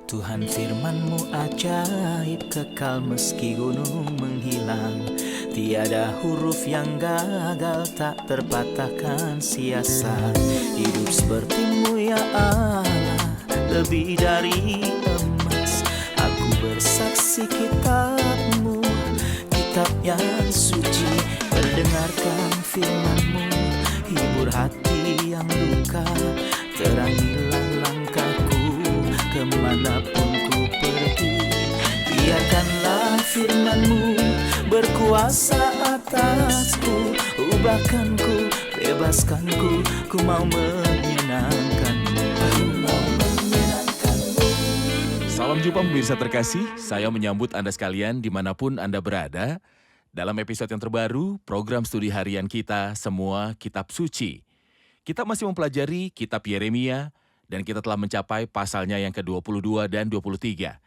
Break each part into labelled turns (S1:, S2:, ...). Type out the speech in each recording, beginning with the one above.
S1: Tuhan firman-Mu ajaib, kekal meski gunung menghilang. Tiada huruf yang gagal, tak terpatahkan siasat. Hidup seperti-Mu ya Allah, lebih dari emas. Aku bersaksi kitab-Mu, kitab yang suci. Mendengarkan firman-Mu, hibur hati yang luka. Terangilah langkahku kemanapun ku pergi. Biarkanlah firman-Mu berkuasa atasku. Ubahkanku, bebaskanku, ku mau menyenangkan-Mu. Aku mau menyenangkan-Mu.
S2: Salam jumpa pemirsa terkasih, saya menyambut Anda sekalian dimanapun Anda berada. Dalam episode yang terbaru, program studi harian kita, Semua Kitab Suci. Kita masih mempelajari kitab Yeremia, dan kita telah mencapai pasalnya yang ke-22 dan 23.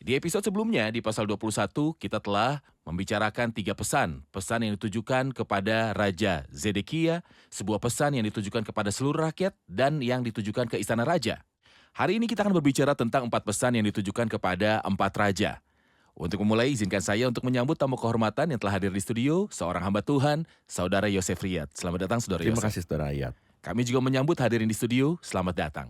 S2: Di episode sebelumnya, di pasal 21, kita telah membicarakan 3 pesan. Pesan yang ditujukan kepada Raja Zedekia, sebuah pesan yang ditujukan kepada seluruh rakyat, dan yang ditujukan ke istana raja. Hari ini kita akan berbicara tentang 4 pesan yang ditujukan kepada 4 raja. Untuk memulai, izinkan saya untuk menyambut tamu kehormatan yang telah hadir di studio, seorang hamba Tuhan, Saudara Yosef Riyad. Selamat datang, Saudara Yosef.
S3: Terima kasih, Saudara Riyad.
S2: Kami juga menyambut hadirin di studio, selamat datang.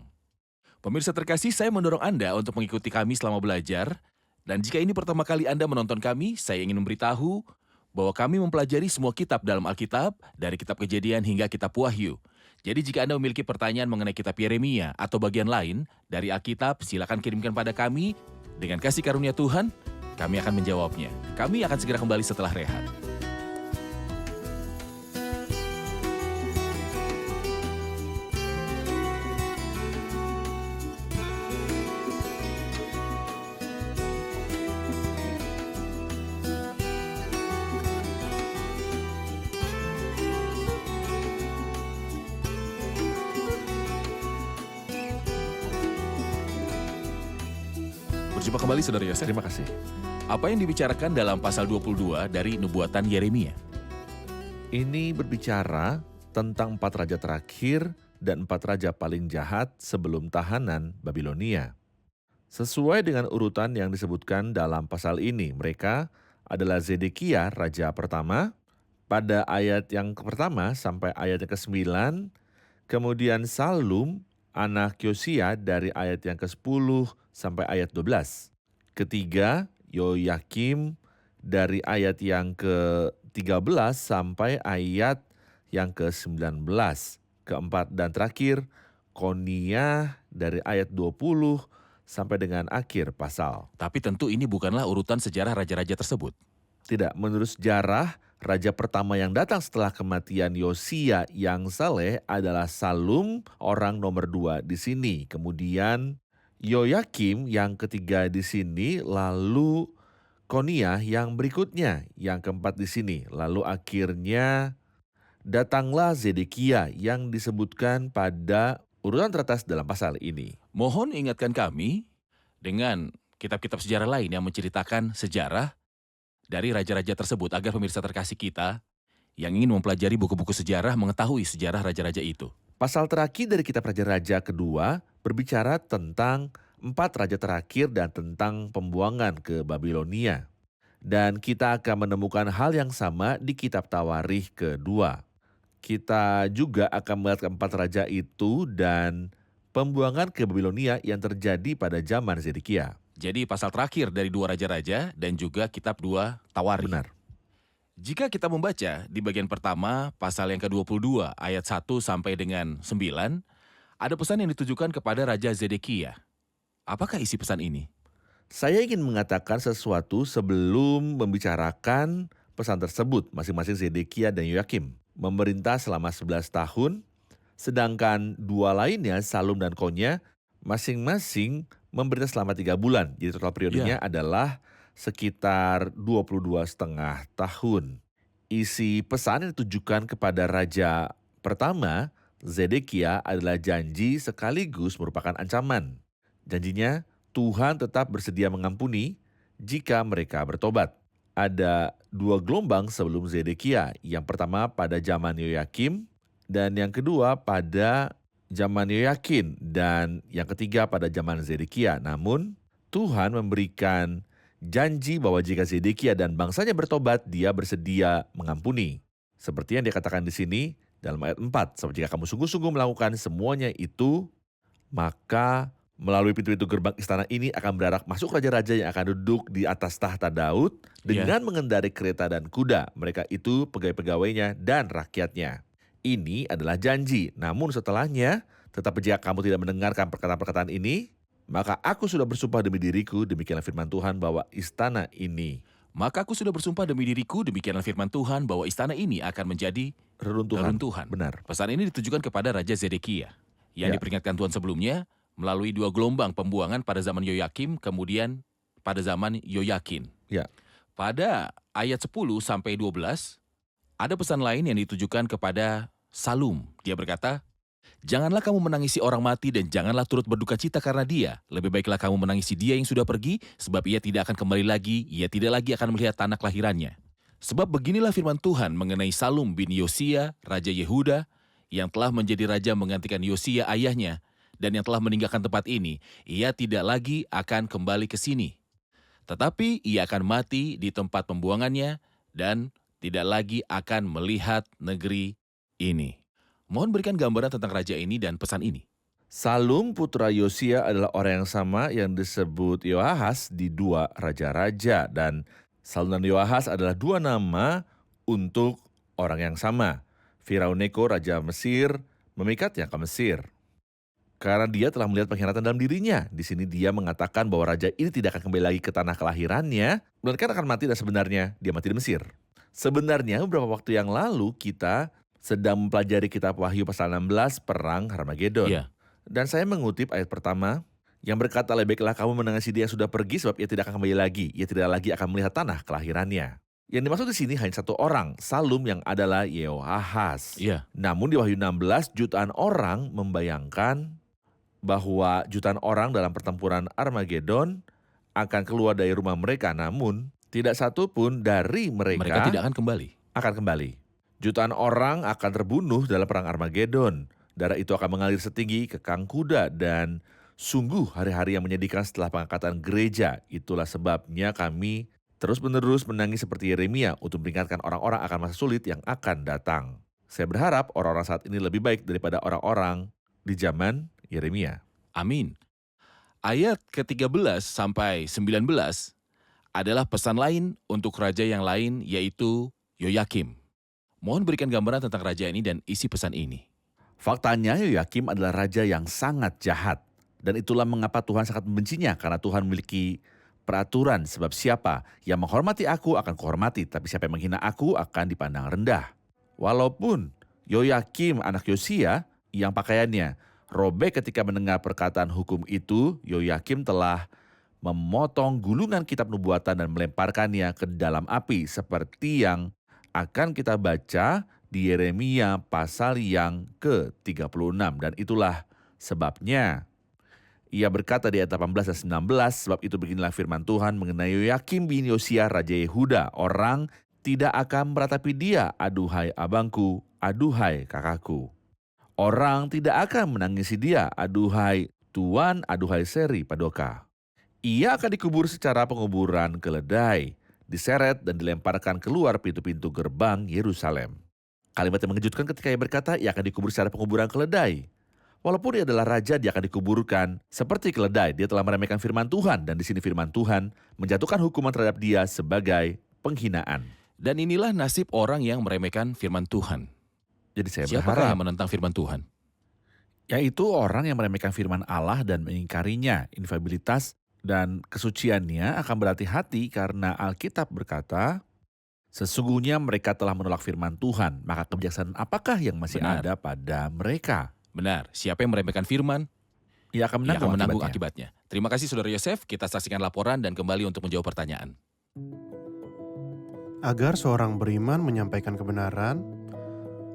S2: Pemirsa terkasih, saya mendorong Anda untuk mengikuti kami selama belajar. Dan jika ini pertama kali Anda menonton kami, saya ingin memberitahu bahwa kami mempelajari semua kitab dalam Alkitab, dari kitab Kejadian hingga kitab Wahyu. Jadi jika Anda memiliki pertanyaan mengenai kitab Yeremia atau bagian lain dari Alkitab, silakan kirimkan pada kami. Dengan kasih karunia Tuhan, kami akan menjawabnya. Kami akan segera kembali setelah rehat. Berjumpa kembali, Saudara Yosef.
S3: Terima kasih.
S2: Apa yang dibicarakan dalam pasal 22 dari nubuatan Yeremia?
S3: Ini berbicara tentang 4 raja terakhir dan 4 raja paling jahat sebelum tahanan Babilonia. Sesuai dengan urutan yang disebutkan dalam pasal ini, mereka adalah Zedekia, raja pertama, pada ayat yang pertama sampai ayat yang ke-9, kemudian Salum, anak Yosia dari ayat yang ke-10 sampai ayat 12. Ketiga, Yoyakim dari ayat yang ke-13 sampai ayat yang ke-19. Keempat dan terakhir, Konia dari ayat 20 sampai dengan akhir pasal.
S2: Tapi tentu ini bukanlah urutan sejarah raja-raja tersebut.
S3: Tidak, menurut sejarah, raja pertama yang datang setelah kematian Yosia yang saleh adalah Salum, orang nomor 2 di sini. Kemudian Yoyakim yang ketiga di sini, lalu Konia yang berikutnya, yang keempat di sini. Lalu akhirnya datanglah Zedekia yang disebutkan pada urutan teratas dalam pasal ini.
S2: Mohon ingatkan kami dengan kitab-kitab sejarah lain yang menceritakan sejarah dari raja-raja tersebut agar pemirsa terkasih kita yang ingin mempelajari buku-buku sejarah mengetahui sejarah raja-raja itu.
S3: Pasal terakhir dari kitab Raja-Raja kedua berbicara tentang 4 raja terakhir dan tentang pembuangan ke Babilonia. Dan kita akan menemukan hal yang sama di kitab Tawarikh kedua. Kita juga akan melihat keempat raja itu dan pembuangan ke Babilonia yang terjadi pada zaman Zedekia.
S2: Jadi pasal terakhir dari 2 raja-raja dan juga kitab 2 Tawarikh.
S3: Benar.
S2: Jika kita membaca di bagian pertama, pasal yang ke-22, ayat 1 sampai dengan 9, ada pesan yang ditujukan kepada Raja Zedekia. Apakah isi pesan ini?
S3: Saya ingin mengatakan sesuatu sebelum membicarakan pesan tersebut. Masing-masing Zedekia dan Yoyakim memerintah selama 11 tahun, sedangkan 2 lainnya, Salum dan Konia, masing-masing memerintah selama 3 bulan. Jadi total periodenya adalah sekitar 22,5 tahun. Isi pesan yang ditujukan kepada raja pertama, Zedekia, adalah janji sekaligus merupakan ancaman. Janjinya, Tuhan tetap bersedia mengampuni jika mereka bertobat. Ada 2 gelombang sebelum Zedekia. Yang pertama pada zaman Yoyakim dan yang kedua pada zaman Yoyakin dan yang ketiga pada zaman Zedekia. Namun Tuhan memberikan janji bahwa jika Zedekia dan bangsanya bertobat, dia bersedia mengampuni. Seperti yang dikatakan di sini dalam ayat 4, sebab jika kamu sungguh-sungguh melakukan semuanya itu, maka melalui pintu-pintu gerbang istana ini akan berarak masuk raja-raja yang akan duduk di atas tahta Daud dengan mengendarai kereta dan kuda. Mereka itu pegawai-pegawainya dan rakyatnya. Ini adalah janji, namun setelahnya, tetapi jika kamu tidak mendengarkan perkataan-perkataan ini, maka aku sudah bersumpah demi diriku, demikianlah firman Tuhan, bahwa istana ini
S2: Maka aku sudah bersumpah demi diriku, demikianlah firman Tuhan, bahwa istana ini akan menjadi reruntuhan.
S3: Benar.
S2: Pesan ini ditujukan kepada Raja Zedekia, yang
S3: Ya.
S2: diperingatkan Tuhan sebelumnya melalui 2 gelombang pembuangan pada zaman Yoyakim, kemudian pada zaman Yoyakin.
S3: Ya.
S2: Pada ayat 10 sampai 12, ada pesan lain yang ditujukan kepada Salum. Dia berkata, janganlah kamu menangisi orang mati dan janganlah turut berduka cita karena dia. Lebih baiklah kamu menangisi dia yang sudah pergi, sebab ia tidak akan kembali lagi, ia tidak lagi akan melihat tanah kelahirannya. Sebab beginilah firman Tuhan mengenai Salum bin Yosia, Raja Yehuda, yang telah menjadi raja menggantikan Yosia ayahnya, dan yang telah meninggalkan tempat ini, ia tidak lagi akan kembali ke sini. Tetapi ia akan mati di tempat pembuangannya, dan tidak lagi akan melihat negeri ini. Mohon berikan gambaran tentang raja ini dan pesan ini.
S3: Salum putra Yosia adalah orang yang sama yang disebut Yoahas di 2 raja-raja, dan Salum dan Yoahas adalah 2 nama untuk orang yang sama. Firaun Neko, raja Mesir, memikatnya ke Mesir. Karena dia telah melihat pengkhianatan dalam dirinya. Di sini dia mengatakan bahwa raja ini tidak akan kembali lagi ke tanah kelahirannya, melainkan akan mati, dan sebenarnya dia mati di Mesir. Sebenarnya beberapa waktu yang lalu kita sedang mempelajari kitab Wahyu pasal 16, Perang Harmagedon.
S2: Ya.
S3: Dan saya mengutip ayat pertama, yang berkata, lebih baiklah kamu menangisi dia yang sudah pergi, sebab ia tidak akan kembali lagi. Ia tidak lagi akan melihat tanah kelahirannya. Yang dimaksud di sini hanya 1 orang, Salum, yang adalah Yehoahaz.
S2: Iya.
S3: Namun di Wahyu 16, jutaan orang membayangkan bahwa jutaan orang dalam pertempuran Armageddon akan keluar dari rumah mereka, namun tidak satu pun dari
S2: Mereka tidak akan kembali.
S3: Jutaan orang akan terbunuh dalam perang Armageddon. Darah itu akan mengalir setinggi ke kang kuda, dan sungguh hari-hari yang menyedihkan setelah pengangkatan gereja. Itulah sebabnya kami terus-menerus menangis seperti Yeremia untuk memperingatkan orang-orang akan masa sulit yang akan datang. Saya berharap orang-orang saat ini lebih baik daripada orang-orang di zaman Yeremia.
S2: Amin. Ayat ke-13 sampai 19 adalah pesan lain untuk raja yang lain, yaitu Yoyakim. Mohon berikan gambaran tentang raja ini dan isi pesan ini.
S3: Faktanya Yoyakim adalah raja yang sangat jahat. Dan itulah mengapa Tuhan sangat membencinya, karena Tuhan memiliki peraturan, sebab siapa yang menghormati aku akan kuhormati, tapi siapa yang menghina aku akan dipandang rendah. Walaupun Yoyakim anak Yosia yang pakaiannya robek ketika mendengar perkataan hukum itu, Yoyakim telah memotong gulungan kitab nubuatan dan melemparkannya ke dalam api, seperti yang akan kita baca di Yeremia pasal yang ke-36. Dan itulah sebabnya ia berkata di ayat 18 dan 19, sebab itu beginilah firman Tuhan mengenai Yoyakim bin Yosia Raja Yehuda, orang tidak akan meratapi dia, aduhai abangku, aduhai kakakku. Orang tidak akan menangisi dia, aduhai tuan, aduhai seri padoka. Ia akan dikubur secara penguburan keledai, diseret dan dilemparkan keluar pintu-pintu gerbang Yerusalem. Kalimat yang mengejutkan ketika ia berkata ia akan dikubur secara penguburan keledai. Walaupun dia adalah raja, dia akan dikuburkan seperti keledai. Dia telah meremehkan firman Tuhan, dan di sini firman Tuhan menjatuhkan hukuman terhadap dia sebagai penghinaan.
S2: Dan inilah nasib orang yang meremehkan firman Tuhan.
S3: Jadi saya
S2: Siapakah
S3: berharap,
S2: yang menentang firman Tuhan?
S3: yaitu orang yang meremehkan firman Allah dan mengingkarinya. Infabilitas dan kesuciannya akan berhati-hati, karena Alkitab berkata, sesungguhnya mereka telah menolak firman Tuhan, maka kebijaksanaan apakah yang masih
S2: Benar.
S3: ada pada mereka?
S2: Benar, siapa yang meremehkan firman,
S3: Ia akan
S2: ia akan
S3: menanggung
S2: menanggung
S3: akibatnya.
S2: akibatnya. Terima kasih Saudara Yosef, kita saksikan laporan dan kembali untuk menjawab pertanyaan.
S4: Agar seorang beriman menyampaikan kebenaran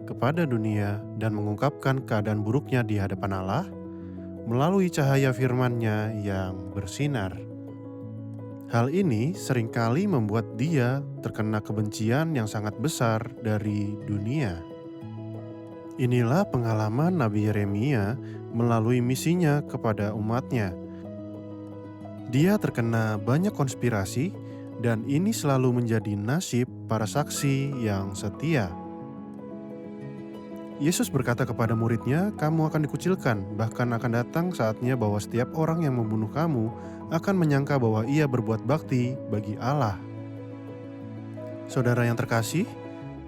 S4: kepada dunia dan mengungkapkan keadaan buruknya di hadapan Allah melalui cahaya firman-Nya yang bersinar. Hal ini seringkali membuat dia terkena kebencian yang sangat besar dari dunia. Inilah pengalaman Nabi Yeremia melalui misinya kepada umatnya. Dia terkena banyak konspirasi dan ini selalu menjadi nasib para saksi yang setia. Yesus berkata kepada muridnya, "Kamu akan dikucilkan, bahkan akan datang saatnya bahwa setiap orang yang membunuh kamu akan menyangka bahwa ia berbuat bakti bagi Allah." Saudara yang terkasih,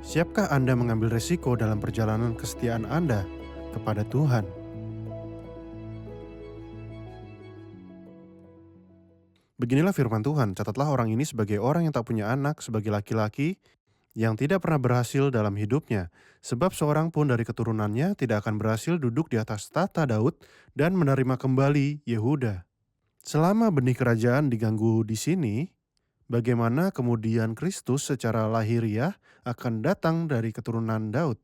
S4: siapkah Anda mengambil resiko dalam perjalanan kesetiaan Anda kepada Tuhan? Beginilah firman Tuhan, catatlah orang ini sebagai orang yang tak punya anak, sebagai laki-laki yang tidak pernah berhasil dalam hidupnya, sebab seorang pun dari keturunannya tidak akan berhasil duduk di atas tahta Daud dan menerima kembali Yehuda. Selama benih kerajaan diganggu di sini, bagaimana kemudian Kristus secara lahiriah akan datang dari keturunan Daud?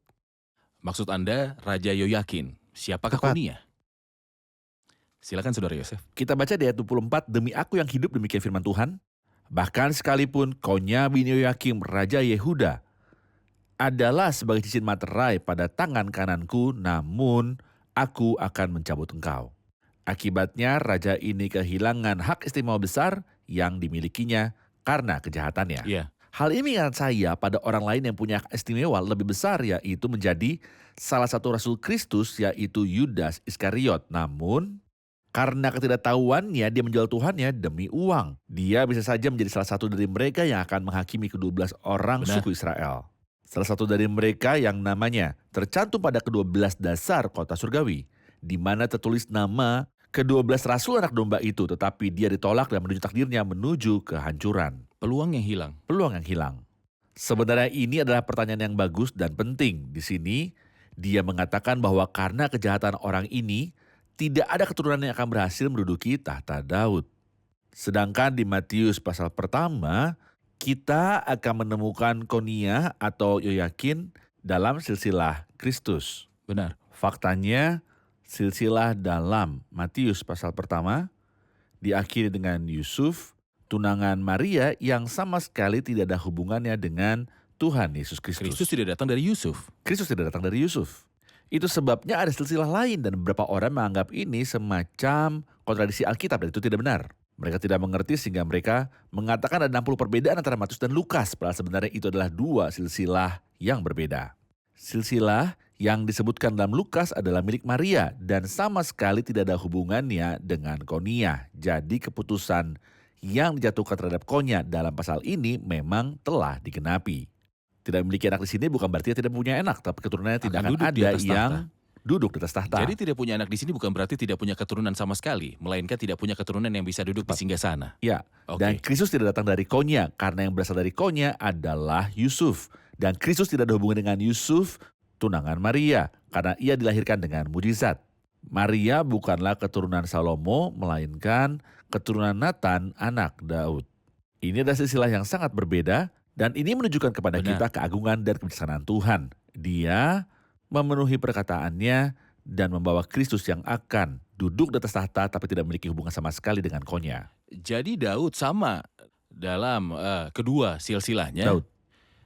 S2: Maksud Anda Raja Yoyakin. Siapakah
S4: Tepat.
S2: Konia? Silakan Saudara Yosef.
S3: Kita baca di ayat 24, demi aku yang hidup demikian firman Tuhan. Bahkan sekalipun Konya bin Yoyakim Raja Yehuda adalah sebagai cincin materai pada tangan kananku, namun aku akan mencabut engkau. Akibatnya raja ini kehilangan hak istimewa besar yang dimilikinya karena kejahatannya.
S2: Iya.
S3: Hal ini mengingat saya pada orang lain yang punya hak istimewa lebih besar, yaitu menjadi salah satu Rasul Kristus, yaitu Yudas Iskariot. Namun karena ketidaktahuannya dia menjual Tuhannya demi uang. Dia bisa saja menjadi salah satu dari mereka yang akan menghakimi ke-12 orang
S2: Benar.
S3: suku Israel. Salah satu dari mereka yang namanya tercantum pada ke-12 dasar kota surgawi, di mana tertulis nama ke-12 rasul anak domba itu, tetapi dia ditolak dan menuju takdirnya menuju kehancuran.
S2: Peluang yang hilang.
S3: Peluang yang hilang. Sebenarnya ini adalah pertanyaan yang bagus dan penting. Di sini dia mengatakan bahwa karena kejahatan orang ini, tidak ada keturunan yang akan berhasil menduduki tahta Daud. Sedangkan di Matius pasal pertama, kita akan menemukan Konia atau Yoyakin dalam silsilah Kristus.
S2: Benar.
S3: Faktanya, silsilah dalam Matius pasal pertama diakhiri dengan Yusuf, tunangan Maria yang sama sekali tidak ada hubungannya dengan Tuhan Yesus Kristus.
S2: Kristus tidak datang dari Yusuf.
S3: Kristus tidak datang dari Yusuf. Itu sebabnya ada silsilah lain dan beberapa orang menganggap ini semacam kontradiksi Alkitab dan itu tidak benar. Mereka tidak mengerti sehingga mereka mengatakan ada 60 perbedaan antara Matius dan Lukas, padahal sebenarnya itu adalah dua silsilah yang berbeda. Silsilah yang disebutkan dalam Lukas adalah milik Maria dan sama sekali tidak ada hubungannya dengan Konia. Jadi keputusan yang dijatuhkan terhadap Konia dalam pasal ini memang telah digenapi. Tidak memiliki anak di sini bukan berarti dia tidak punya anak, tapi keturunannya tidak akan
S2: duduk di
S3: ada
S2: atas
S3: yang
S2: tahta.
S3: duduk di atas tahta.
S2: Jadi tidak punya anak di sini bukan berarti tidak punya keturunan sama sekali, melainkan tidak punya keturunan yang bisa duduk di singgasana.
S3: Ya,
S2: Oke.
S3: dan Kristus tidak datang dari Konya, karena yang berasal dari Konya adalah Yusuf. Dan Kristus tidak ada hubungan dengan Yusuf, tunangan Maria, karena ia dilahirkan dengan mujizat. Maria bukanlah keturunan Salomo, melainkan keturunan Nathan, anak Daud. Ini adalah silsilah yang sangat berbeda, dan ini menunjukkan kepada
S2: Benar.
S3: kita keagungan dan kebijaksanaan Tuhan. Dia memenuhi perkataannya dan membawa Kristus yang akan duduk di atas tahta tapi tidak memiliki hubungan sama sekali dengan Konya.
S2: Jadi Daud sama dalam kedua silsilahnya.
S3: Daud.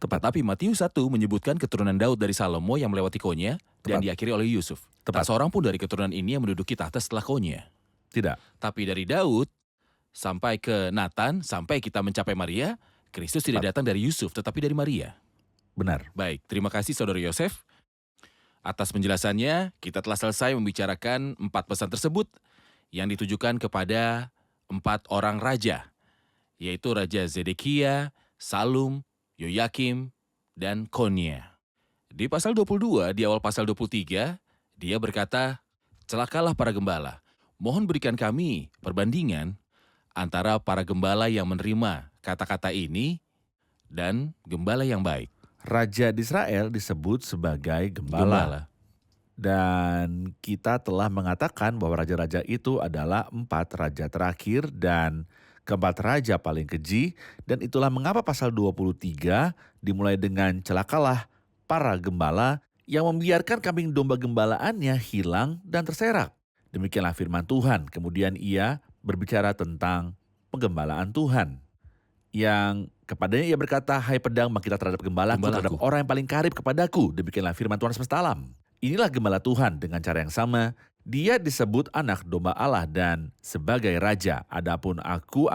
S3: Tepat.
S2: Tetapi Matius 1 menyebutkan keturunan Daud dari Salomo yang melewati Konya dan
S3: Tepat.
S2: diakhiri oleh Yusuf.
S3: Tepat.
S2: Tak seorang pun dari keturunan ini yang menduduki tahta setelah Konya.
S3: Tidak.
S2: Tapi dari Daud sampai ke Nathan, sampai kita mencapai Maria, Kristus tidak datang dari Yusuf tetapi dari Maria.
S3: Benar.
S2: Baik, terima kasih Saudara Yosef. Atas penjelasannya, kita telah selesai membicarakan 4 pesan tersebut yang ditujukan kepada 4 orang raja, yaitu Raja Zedekia, Salum, Yoyakim, dan Konia. Di pasal 22, di awal pasal 23, dia berkata, "Celakalah para gembala, mohon berikan kami perbandingan antara para gembala yang menerima kata-kata ini dan gembala yang baik."
S3: Raja di Israel disebut sebagai gembala. Dan kita telah mengatakan bahwa raja-raja itu adalah 4 raja terakhir dan keempat raja paling keji. Dan itulah mengapa pasal 23 dimulai dengan celakalah para gembala yang membiarkan kambing domba gembalaannya hilang dan terserak. Demikianlah firman Tuhan. Kemudian ia berbicara tentang penggembalaan Tuhan. Yang kepadanya ia berkata, hai pedang bangkitlah terhadap gembalaku, terhadap orang yang paling karib kepadaku. Demikianlah firman Tuhan semesta alam. Inilah gembala Tuhan dengan cara yang sama. Dia disebut anak domba Allah dan sebagai raja. Adapun aku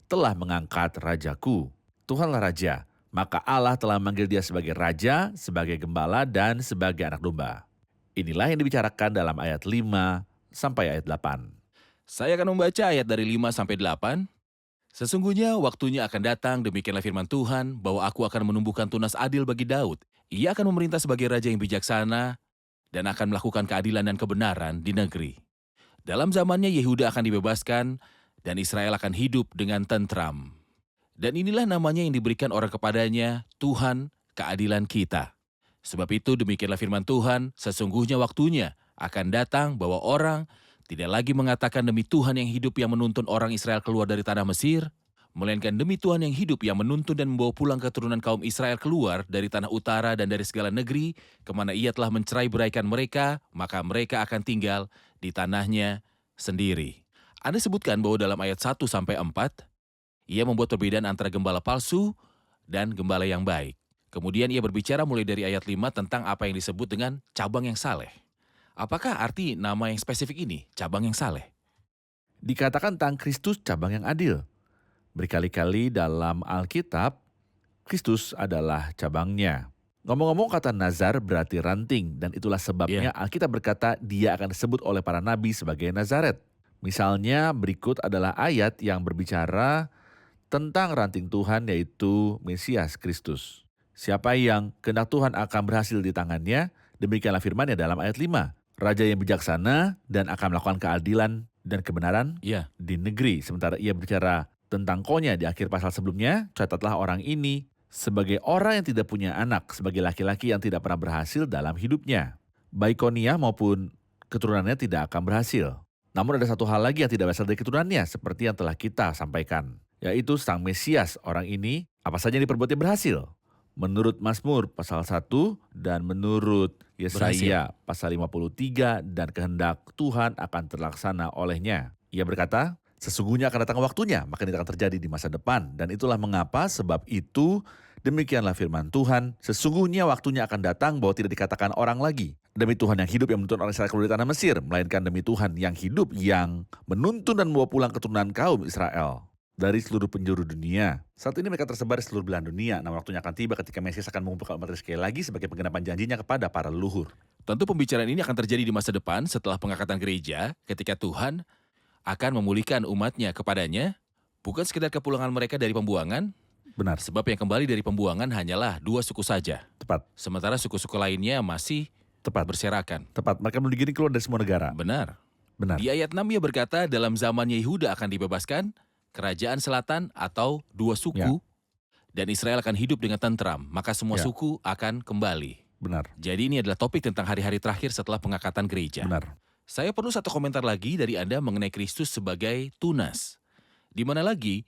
S3: telah mengangkat rajaku. Tuhanlah raja, maka Allah telah manggil dia sebagai raja, sebagai gembala, dan sebagai anak domba. Inilah yang dibicarakan dalam ayat 5 sampai ayat 8.
S2: Saya akan membaca ayat dari 5 sampai 8. Sesungguhnya waktunya akan datang, demikianlah firman Tuhan, bahwa aku akan menumbuhkan tunas adil bagi Daud. Ia akan memerintah sebagai raja yang bijaksana dan akan melakukan keadilan dan kebenaran di negeri. Dalam zamannya Yehuda akan dibebaskan dan Israel akan hidup dengan tentram. Dan inilah namanya yang diberikan orang kepadanya, Tuhan keadilan kita. Sebab itu demikianlah firman Tuhan, sesungguhnya waktunya akan datang bahwa orang tidak lagi mengatakan demi Tuhan yang hidup yang menuntun orang Israel keluar dari tanah Mesir, melainkan demi Tuhan yang hidup yang menuntun dan membawa pulang keturunan kaum Israel keluar dari tanah utara dan dari segala negeri, kemana ia telah mencerai-beraikan mereka, maka mereka akan tinggal di tanahnya sendiri. Anda sebutkan bahwa dalam ayat 1 sampai 4, ia membuat perbedaan antara gembala palsu dan gembala yang baik. Kemudian ia berbicara mulai dari ayat 5 tentang apa yang disebut dengan cabang yang saleh. Apakah arti nama yang spesifik ini, cabang yang saleh?
S3: Dikatakan tentang Kristus cabang yang adil. Berkali-kali dalam Alkitab, Kristus adalah cabangnya. Ngomong-ngomong, kata Nazar berarti ranting, dan itulah sebabnya Alkitab berkata dia akan disebut oleh para nabi sebagai Nazaret. Misalnya berikut adalah ayat yang berbicara tentang ranting Tuhan, yaitu Mesias Kristus. Siapa yang kehendak Tuhan akan berhasil di tangannya, demikianlah firman-Nya dalam ayat 5. Raja yang bijaksana dan akan melakukan keadilan dan kebenaran di negeri. Sementara ia berbicara tentang Konya di akhir pasal sebelumnya, catatlah orang ini sebagai orang yang tidak punya anak, sebagai laki-laki yang tidak pernah berhasil dalam hidupnya. Baik Konia maupun keturunannya tidak akan berhasil. Namun ada satu hal lagi yang tidak berasal dari keturunannya, seperti yang telah kita sampaikan, yaitu sang Mesias. Orang ini apa saja yang diperbuatnya berhasil. Menurut Mazmur pasal 1 dan menurut Yesaya pasal 53, dan kehendak Tuhan akan terlaksana olehnya. Ia berkata, sesungguhnya akan datang waktunya, maka ini akan terjadi di masa depan. Dan itulah mengapa, sebab itu demikianlah firman Tuhan, sesungguhnya waktunya akan datang bahwa tidak dikatakan orang lagi, demi Tuhan yang hidup yang menuntun orang Israel keluar dari tanah Mesir, melainkan demi Tuhan yang hidup yang menuntun dan membawa pulang keturunan kaum Israel dari seluruh penjuru dunia. Saat ini mereka tersebar di seluruh belahan dunia. Nah, waktunya akan tiba ketika Mesias akan mengumpulkan umat sekali lagi sebagai penggenapan janjinya kepada para leluhur.
S2: Tentu pembicaraan ini akan terjadi di masa depan setelah pengangkatan gereja, ketika Tuhan akan memulihkan umatnya kepadanya, bukan sekedar kepulangan mereka dari pembuangan.
S3: Benar.
S2: Sebab yang kembali dari pembuangan hanyalah 2 suku saja.
S3: Tepat.
S2: Sementara suku-suku lainnya masih berserakan.
S3: Tepat. Mereka belum digiring keluar dari semua negara.
S2: Benar.
S3: Benar.
S2: Di ayat 6 ia berkata, dalam zamannya Yehuda akan dibebaskan, kerajaan selatan atau 2 suku, dan Israel akan hidup dengan tentram, maka semua suku akan kembali.
S3: Benar.
S2: Jadi ini adalah topik tentang hari-hari terakhir setelah pengangkatan gereja.
S3: Benar.
S2: Saya perlu satu komentar lagi dari Anda mengenai Kristus sebagai tunas. Di mana lagi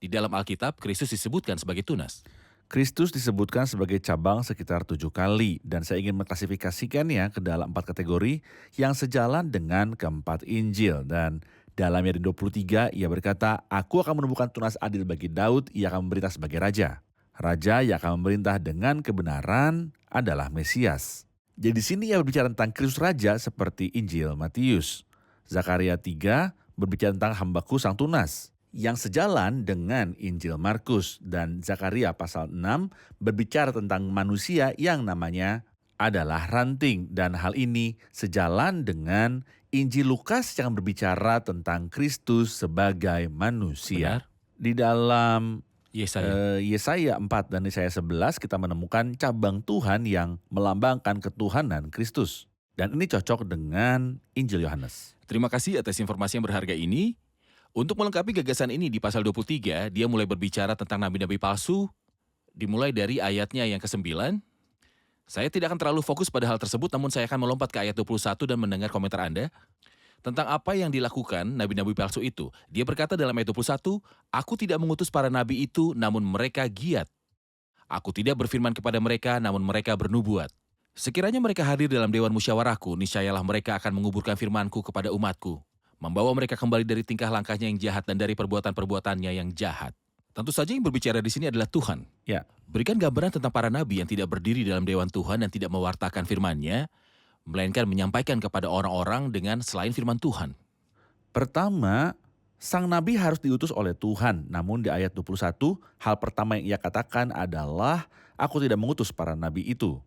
S2: di dalam Alkitab Kristus disebutkan sebagai tunas?
S3: Kristus disebutkan sebagai cabang sekitar 7 kali, dan saya ingin mengklasifikasikannya ke dalam 4 kategori yang sejalan dengan keempat Injil. Dan dalam Yadin 23 ia berkata, aku akan menumbuhkan tunas adil bagi Daud, ia akan memerintah sebagai raja. Raja yang akan memerintah dengan kebenaran adalah Mesias. Jadi di sini ia berbicara tentang Kristus Raja seperti Injil Matius. Zakaria 3 berbicara tentang hambaku sang tunas, yang sejalan dengan Injil Markus. Dan Zakaria pasal 6 berbicara tentang manusia yang namanya adalah ranting. Dan hal ini sejalan dengan Injil Lukas yang berbicara tentang Kristus sebagai manusia.
S2: Benar.
S3: Di dalam
S2: Yesaya
S3: 4 dan Yesaya 11 kita menemukan cabang Tuhan yang melambangkan ketuhanan Kristus. Dan ini cocok dengan Injil Yohanes.
S2: Terima kasih atas informasi yang berharga ini. Untuk melengkapi gagasan ini di pasal 23, dia mulai berbicara tentang nabi-nabi palsu, dimulai dari ayatnya yang ke-9. Saya tidak akan terlalu fokus pada hal tersebut, namun saya akan melompat ke ayat 21 dan mendengar komentar Anda tentang apa yang dilakukan nabi-nabi palsu itu. Dia berkata dalam ayat 21, aku tidak mengutus para nabi itu, namun mereka giat. Aku tidak berfirman kepada mereka, namun mereka bernubuat. Sekiranya mereka hadir dalam dewan musyawarahku, niscayalah mereka akan menguburkan firmanku kepada umatku, membawa mereka kembali dari tingkah langkahnya yang jahat dan dari perbuatan-perbuatannya yang jahat. Tentu saja yang berbicara di sini adalah Tuhan.
S3: Ya.
S2: Berikan gambaran tentang para nabi yang tidak berdiri dalam dewan Tuhan dan tidak mewartakan firman-Nya, melainkan menyampaikan kepada orang-orang dengan selain firman Tuhan?
S3: Pertama, sang nabi harus diutus oleh Tuhan. Namun di ayat 21, hal pertama yang ia katakan adalah, "Aku tidak mengutus para nabi itu."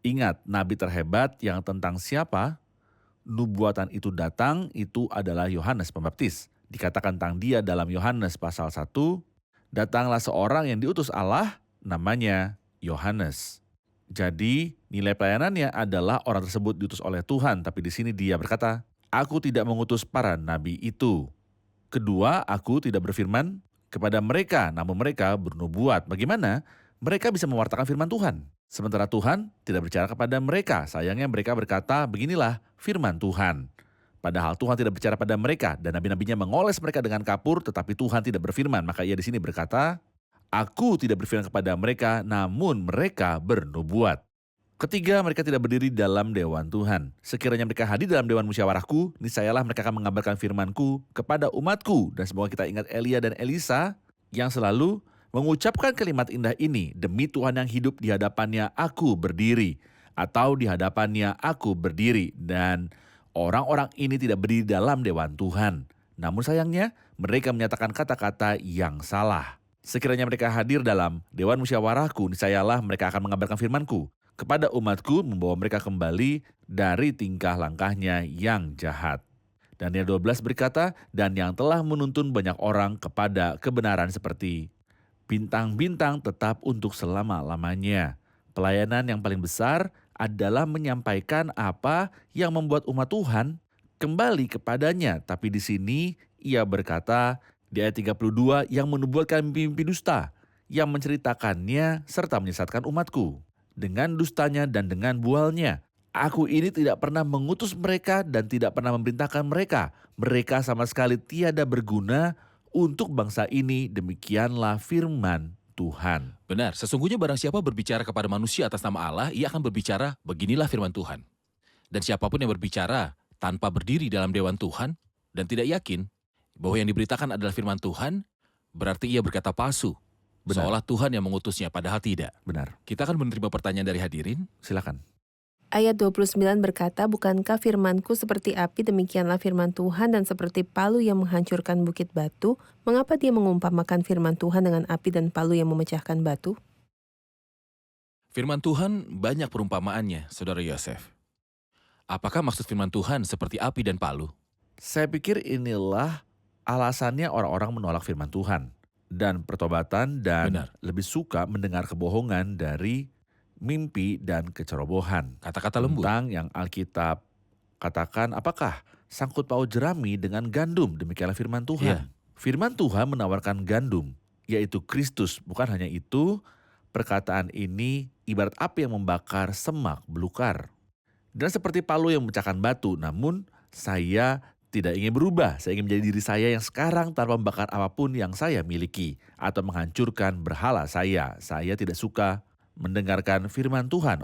S3: Ingat, nabi terhebat yang tentang siapa nubuatan itu datang itu adalah Yohanes Pembaptis. Dikatakan tentang dia dalam Yohanes pasal 1, datanglah seorang yang diutus Allah, namanya Yohanes. Jadi nilai pelayanannya adalah orang tersebut diutus oleh Tuhan, tapi di sini dia berkata, "Aku tidak mengutus para nabi itu." Kedua, aku tidak berfirman kepada mereka, namun mereka bernubuat. Bagaimana mereka bisa mewartakan firman Tuhan? Sementara Tuhan tidak berbicara kepada mereka. Sayangnya mereka berkata, beginilah firman Tuhan. Padahal Tuhan tidak berbicara pada mereka dan nabi-nabinya mengoles mereka dengan kapur, tetapi Tuhan tidak berfirman. Maka ia di sini berkata, aku tidak berfirman kepada mereka, namun mereka bernubuat. Ketiga, mereka tidak berdiri dalam dewan Tuhan. Sekiranya mereka hadir dalam dewan musyawarahku, niscayalah mereka akan mengabarkan firmanku kepada umatku. Dan semoga kita ingat Elia dan Elisa yang selalu mengucapkan kalimat indah ini, demi Tuhan yang hidup di hadapannya aku berdiri, atau di hadapannya aku berdiri. Dan orang-orang ini tidak berdiri dalam dewan Tuhan. Namun sayangnya, mereka menyatakan kata-kata yang salah. Sekiranya mereka hadir dalam dewan musyawarahku, niscayalah mereka akan mengabarkan firmanku kepada umatku, membawa mereka kembali dari tingkah langkahnya yang jahat. Daniel 12 berkata, dan yang telah menuntun banyak orang kepada kebenaran seperti bintang-bintang tetap untuk selama-lamanya. Pelayanan yang paling besar adalah menyampaikan apa yang membuat umat Tuhan kembali kepadanya. Tapi di sini ia berkata di ayat 32 yang menubuatkan mimpi dusta, yang menceritakannya serta menyesatkan umatku dengan dustanya dan dengan bualnya. Aku ini tidak pernah mengutus mereka dan tidak pernah memerintahkan mereka. Mereka sama sekali tiada berguna untuk bangsa ini, demikianlah firman Tuhan.
S2: Benar, sesungguhnya barang siapa berbicara kepada manusia atas nama Allah, ia akan berbicara, beginilah firman Tuhan. Dan siapapun yang berbicara tanpa berdiri dalam dewan Tuhan dan tidak yakin bahwa yang diberitakan adalah firman Tuhan, berarti ia berkata palsu.
S3: Benar.
S2: Seolah Tuhan yang mengutusnya, padahal tidak.
S3: Benar.
S2: Kita akan menerima pertanyaan dari hadirin.
S3: Silakan.
S5: Ayat 29 berkata, bukankah firmanku seperti api, demikianlah firman Tuhan, dan seperti palu yang menghancurkan bukit batu? Mengapa dia mengumpamakan firman Tuhan dengan api dan palu yang memecahkan batu?
S2: Firman Tuhan banyak perumpamaannya, Saudara Yosef. Apakah maksud firman Tuhan seperti api dan palu?
S3: Saya pikir inilah alasannya orang-orang menolak firman Tuhan dan pertobatan dan
S2: Benar.
S3: lebih suka mendengar kebohongan dari mimpi dan kecerobohan.
S2: Kata-kata lembut.
S3: Tentang yang Alkitab katakan, apakah sangkut paut jerami dengan gandum? Demikianlah firman Tuhan.
S2: Iya.
S3: Firman Tuhan menawarkan gandum, yaitu Kristus. Bukan hanya itu, perkataan ini ibarat api yang membakar semak belukar. Dan seperti palu yang memecahkan batu, namun saya tidak ingin berubah. Saya ingin menjadi diri saya yang sekarang tanpa membakar apapun yang saya miliki atau menghancurkan berhala saya. Saya tidak suka mendengarkan firman Tuhan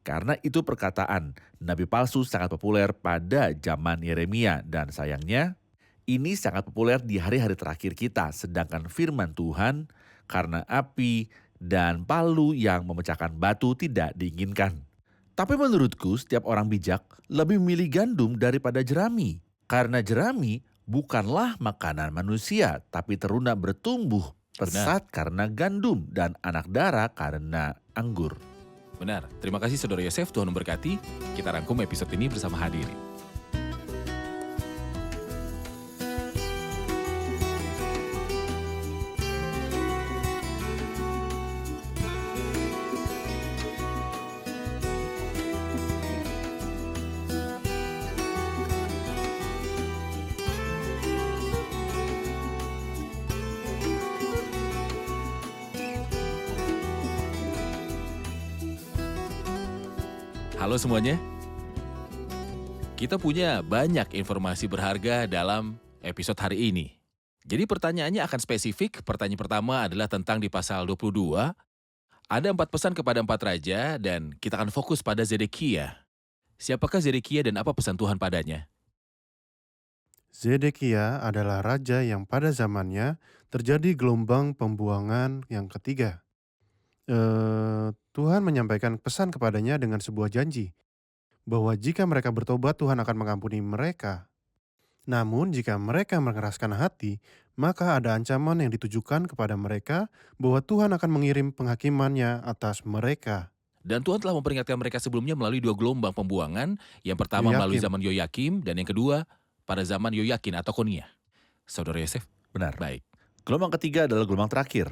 S3: karena itu perkataan nabi palsu sangat populer pada zaman Yeremia, dan sayangnya ini sangat populer di hari-hari terakhir kita, sedangkan firman Tuhan karena api dan palu yang memecahkan batu tidak diinginkan. Tapi menurutku setiap orang bijak lebih memilih gandum daripada jerami, karena jerami bukanlah makanan manusia, tapi teruna bertumbuh pesat karena gandum dan anak dara karena anggur.
S2: Benar, terima kasih Saudara Yosef, Tuhan memberkati. Kita rangkum episode ini bersama hadirin. Halo semuanya. Kita punya banyak informasi berharga dalam episode hari ini. Jadi pertanyaannya akan spesifik. Pertanyaan pertama adalah tentang di pasal 22. Ada 4 pesan kepada 4 raja dan kita akan fokus pada Zedekia. Siapakah Zedekia dan apa pesan Tuhan padanya?
S4: Zedekia adalah raja yang pada zamannya terjadi gelombang pembuangan yang ketiga. Tuhan menyampaikan pesan kepadanya dengan sebuah janji bahwa jika mereka bertobat Tuhan akan mengampuni mereka. Namun jika mereka mengeraskan hati, maka ada ancaman yang ditujukan kepada mereka bahwa Tuhan akan mengirim penghakimannya atas mereka.
S2: Dan Tuhan telah memperingatkan mereka sebelumnya melalui 2 gelombang pembuangan. Yang pertama melalui
S4: Yoyakim.
S2: zaman Yoyakim dan yang kedua pada zaman Yoyakin atau Konia. Saudara Yosef?
S3: Benar.
S2: Baik.
S3: Gelombang ketiga adalah gelombang terakhir.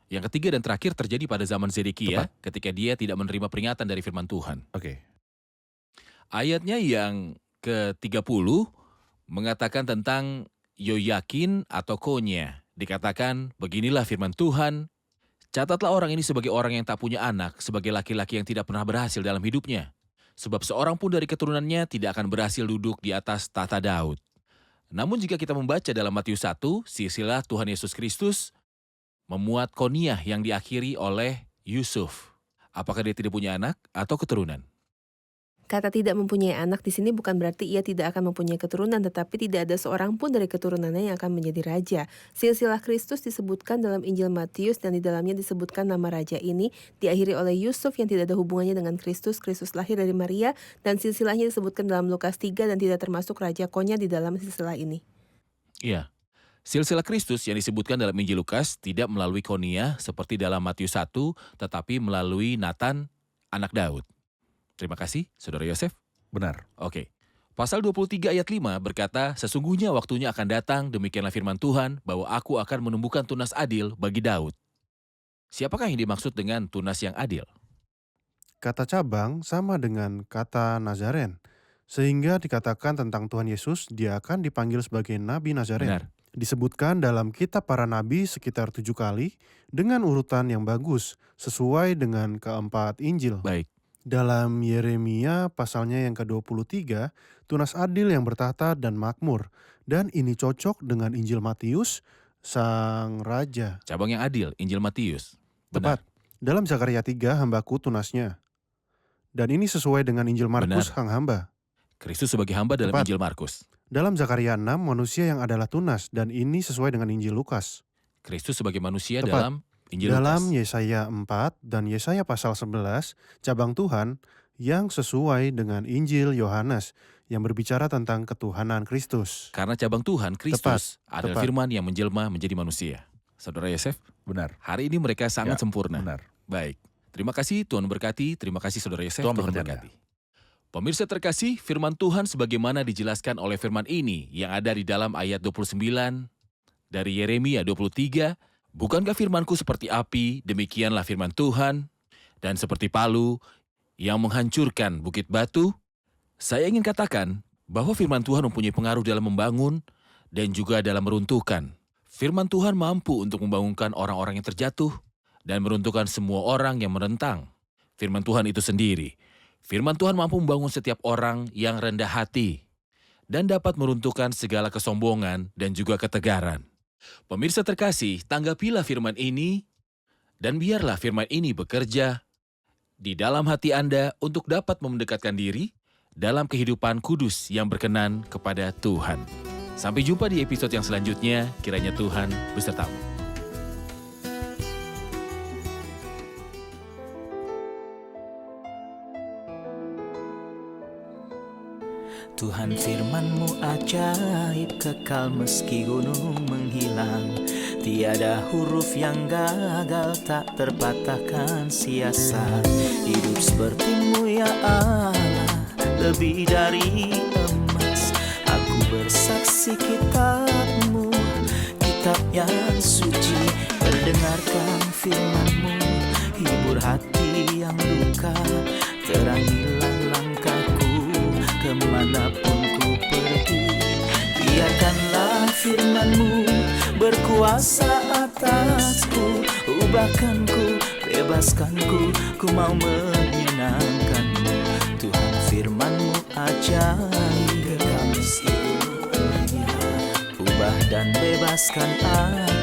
S2: Yang ketiga dan terakhir terjadi pada zaman Zedekia
S3: Tepat.
S2: ketika dia tidak menerima peringatan dari firman Tuhan.
S3: Oke.
S2: Ayatnya yang ke-30 mengatakan tentang Yoyakin atau Konia. Dikatakan, beginilah firman Tuhan, catatlah orang ini sebagai orang yang tak punya anak, sebagai laki-laki yang tidak pernah berhasil dalam hidupnya. Sebab seorang pun dari keturunannya tidak akan berhasil duduk di atas tahta Daud. Namun jika kita membaca dalam Matius 1, silsilah Tuhan Yesus Kristus memuat Konia yang diakhiri oleh Yusuf. Apakah dia tidak punya anak atau keturunan?
S5: Kata tidak mempunyai anak di sini bukan berarti ia tidak akan mempunyai keturunan, tetapi tidak ada seorang pun dari keturunannya yang akan menjadi raja. Silsilah Kristus disebutkan dalam Injil Matius dan di dalamnya disebutkan nama raja ini diakhiri oleh Yusuf yang tidak ada hubungannya dengan Kristus. Kristus lahir dari Maria dan silsilahnya disebutkan dalam Lukas 3 dan tidak termasuk raja Konya di dalam silsilah ini.
S2: Iya. Silsilah Kristus yang disebutkan dalam Injil Lukas tidak melalui Konia seperti dalam Matius 1, tetapi melalui Nathan, anak Daud. Terima kasih, Saudara Yosef.
S3: Benar.
S2: Oke. Pasal 23 ayat 5 berkata, sesungguhnya waktunya akan datang, demikianlah firman Tuhan, bahwa aku akan menumbuhkan tunas adil bagi Daud. Siapakah yang dimaksud dengan tunas yang adil?
S4: Kata cabang sama dengan kata Nazaren, sehingga dikatakan tentang Tuhan Yesus, dia akan dipanggil sebagai Nabi Nazaren.
S2: Benar.
S4: Disebutkan dalam kitab para nabi sekitar 7 kali dengan urutan yang bagus, sesuai dengan keempat Injil.
S2: Baik.
S4: Dalam Yeremia pasalnya yang ke-23, tunas adil yang bertahta dan makmur. Dan ini cocok dengan Injil Matius, sang raja.
S2: Cabang yang adil, Injil Matius.
S4: Tepat. Dalam Zakaria 3, hambaku tunasnya. Dan ini sesuai dengan Injil Markus,
S2: Benar.
S4: sang hamba.
S2: Kristus sebagai hamba dalam
S4: Tepat.
S2: Injil Markus.
S4: Dalam Zakaria 6, manusia yang adalah tunas. Dan ini sesuai dengan Injil Lukas.
S2: Kristus sebagai manusia
S4: Tepat.
S2: dalam Injil
S4: Dalam
S2: Lukas.
S4: Yesaya 4 dan Yesaya pasal 11, cabang Tuhan yang sesuai dengan Injil Yohanes yang berbicara tentang ketuhanan Kristus.
S2: Karena cabang Tuhan, Kristus, adalah
S4: tepat.
S2: firman yang menjelma menjadi manusia. Saudara Yosef,
S3: Benar.
S2: hari ini mereka sangat
S3: Ya,
S2: sempurna.
S3: Benar.
S2: Baik. Terima kasih Tuhan berkati. Terima kasih Saudara Yosef.
S3: Tuhan
S2: Tuhan
S3: bekerja.
S2: berkati. Pemirsa terkasih, firman Tuhan sebagaimana dijelaskan oleh firman ini yang ada di dalam ayat 29 dari Yeremia 23, bukankah firmanku seperti api, demikianlah firman Tuhan, dan seperti palu yang menghancurkan bukit batu? Saya ingin katakan bahwa firman Tuhan mempunyai pengaruh dalam membangun dan juga dalam meruntuhkan. Firman Tuhan mampu untuk membangunkan orang-orang yang terjatuh dan meruntuhkan semua orang yang menentang. Firman Tuhan itu sendiri. Firman Tuhan mampu membangun setiap orang yang rendah hati dan dapat meruntuhkan segala kesombongan dan juga ketegaran. Pemirsa terkasih, tanggapilah firman ini dan biarlah firman ini bekerja di dalam hati Anda untuk dapat mendekatkan diri dalam kehidupan kudus yang berkenan kepada Tuhan. Sampai jumpa di episode yang selanjutnya, kiranya Tuhan besertamu.
S1: Tuhan firman-Mu ajaib, kekal meski gunung menghilang. Tiada huruf yang gagal, tak terpatahkan sia-sia. Hidup seperti-Mu ya Allah, lebih dari emas. Aku bersaksi kitab-Mu, kitab yang suci. Terdengarkan firman-Mu, hibur hati yang luka. Terangilah langkahku kemanapun ku pergi. Biarkanlah firman-Mu berkuasa atasku. Ubahkanku, bebaskanku, ku mau menyenangkan-Mu. Tuhan firman-Mu ajaib, kekal meski gunung. Ubah dan bebaskan aku.